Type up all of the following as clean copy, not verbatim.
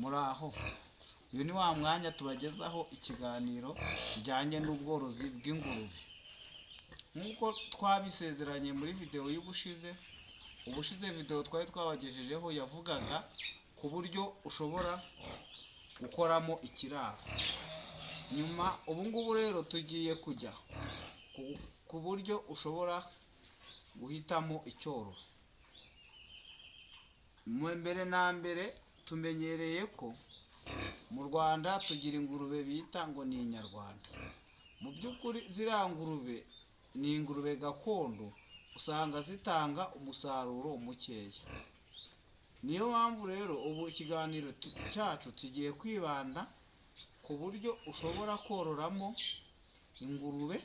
Muraho, uyu ni wa mwanya tubagezaho ikiganiro kijyanye n'ubworozi bw'ingurube. Nk'uko twabisezeranye muri videwo ubushize videwo twari twabagejejeho yavugaga ku buryo ushobora gukoramo ikiraro. Nyuma ubungubu rero tugiye kujya ku buryo ushobora guhitamo icyororo. Mbere na mbere tumenyereye ko mu Rwanda tugira ingurube bita ngo ni inyarwanda. Mu by'ukuri ziriya ngurube ni ingurube gakondo, usanga zitanga umusaruro mukeya. Niyo mpamvu rero ubu ikiganiro cyacu tugiye kwibanda ku buryo ushobora kororamo ingurube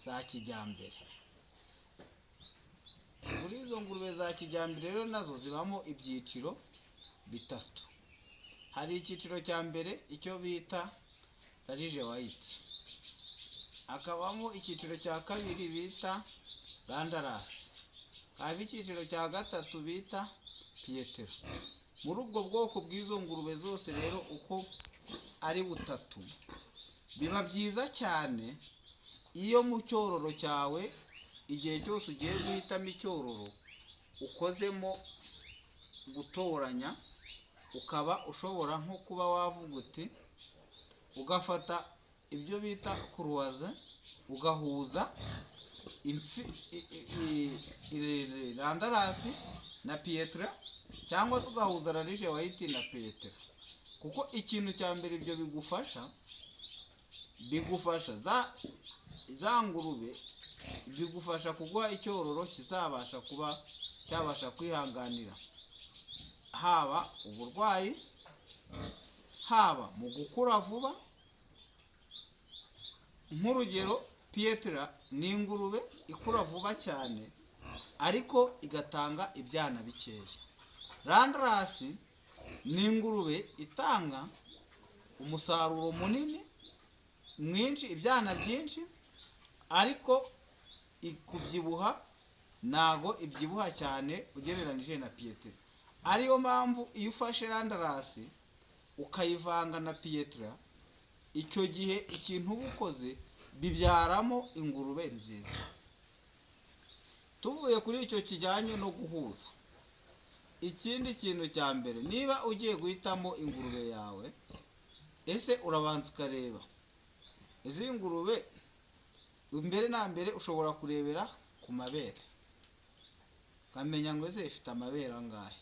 za kijyambere. Muri izo ngurube za kijyambere rero nazo zibamo ibyiciro bitatu. Hari icyiciro cya mbere icyo bita Large White, hakabamo icyiciro cya kabiri bita Landrace, haba icyiciro cya gatatu bita Pietro. Muri ubwo bwoko bw'izo ngurube zose rero uko ari butatu, biba byiza cyane iyo mu cyororo cyawe igihe cyose ugiye guhitamo icyororo ukozemo gutoranya, ukaba ushobora nko kuba wavuga uti ugafata ibyo bita kuruwaze ugahuza Landrace na Pietro, cyangwa se ugahuza Large White na Pietro. Kuko ikintu cya mbere ibyo bigufasha za ngurube, bigufasha kuguha icyororo kizabasha kuba cyabasha kwihanganira haba uburwayi, haba mu gukura vuba. Nk'urugero, Pietro ni ingurube ikura vuba cyane ariko igatanga ibyana bikeya. Landrace ni ingurube itanga umusaruro munini mwinshi, ibyana byinshi, ariko kubyibuha ntago ibyibuha cyane ugereranije na Pietro. Ariyo mpamvu iyo ufashe Landrace ukayivanga na Pietro, icyo gihe ikintu uba ukoze bibyaramo ingurube nziza. Tuvuye kuri icyo kijyanye no guhuza, ikindi kintu cya mbere, niba ugiye guhitamo ingurube yawe, ese urabanza ukareba izi ngurube. Mbere na mbere ushobora kurebera ku mabere, ukamenya ngo ese ifite amabere angahe.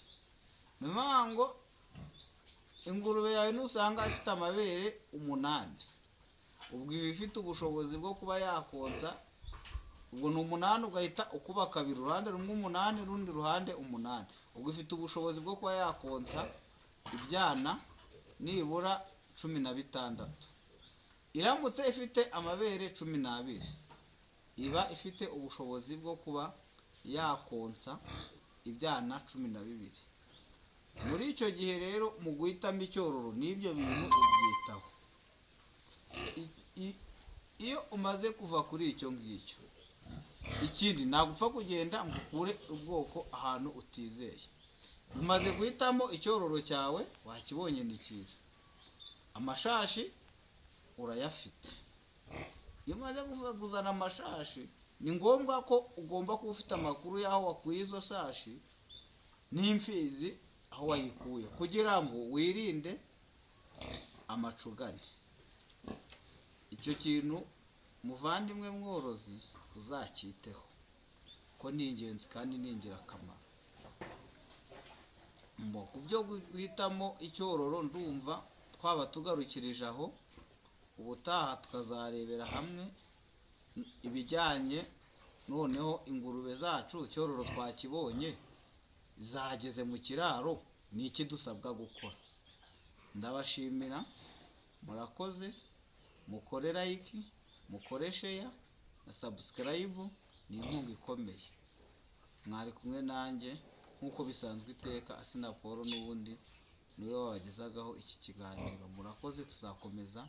Ni ukuvuga ngo ingurube yawe nusanga ifite amabere 8, ubwo iba ifite ubushobozi bwo kuba yakonsa. Ubwo ni 8 ugahita ukuba kabiri, uruhande rumwe 8, urundi ruhande 8. Ubwo ifite ubushobozi bwo kuba yakonsa ibyana nibura 16. Iramutse ifite amabere 12, iba ifite ubushobozi bwo kuba yakonsa ibyana 12. Muri icyo gihe rero mu guhitamo icyororo n'ibyo bintu ubyitaho. Iyo umaze kuva kuri icyo ngicyo, ikindi ntabwo upfa kugenda ngo ukure ubwoko ahantu utizeye. Umaze guhitamo icyororo cyawe, wakibonye ni cyiza, amashashi urayafite. Iyo umaze kuzana amashashi, ni ngombwa ko ugomba kuba ufite amakuru y'aho wakuye izo sashi n'imfizi aho wayikuye, kugira ngo wirinde amacugane. Icyo kintu muvandimwe mworozi uzacyiteho, ko ni ingenzi kandi ni ingirakamaro. Ku byo guhitamo icyororo ndumva twaba tugarukirije aho. Ubutaha tukazarebera hamwe ibijyanye noneho ingurube zacu, icyororo twakibonye, zageze mu kiraro, ni iki dusabwa gukora. Ndabashimira, murakoze, mukore like, mukore share na subscribe, ni inkunga ikomeye. Mwari kumwe nanjye nk'uko bisanzwe iteka, Asina Paul n'ubundi niwe wabagezagaho iki kiganiro. Murakoze, tuzakomeza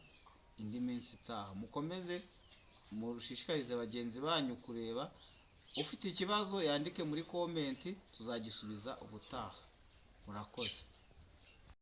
indi minsi itaha. Mukomeze mushishikarize bagenzi banyu kureba. Ufite ikibazo yandike muri komenti, tuzagisubiza ubutaha. Murakoze.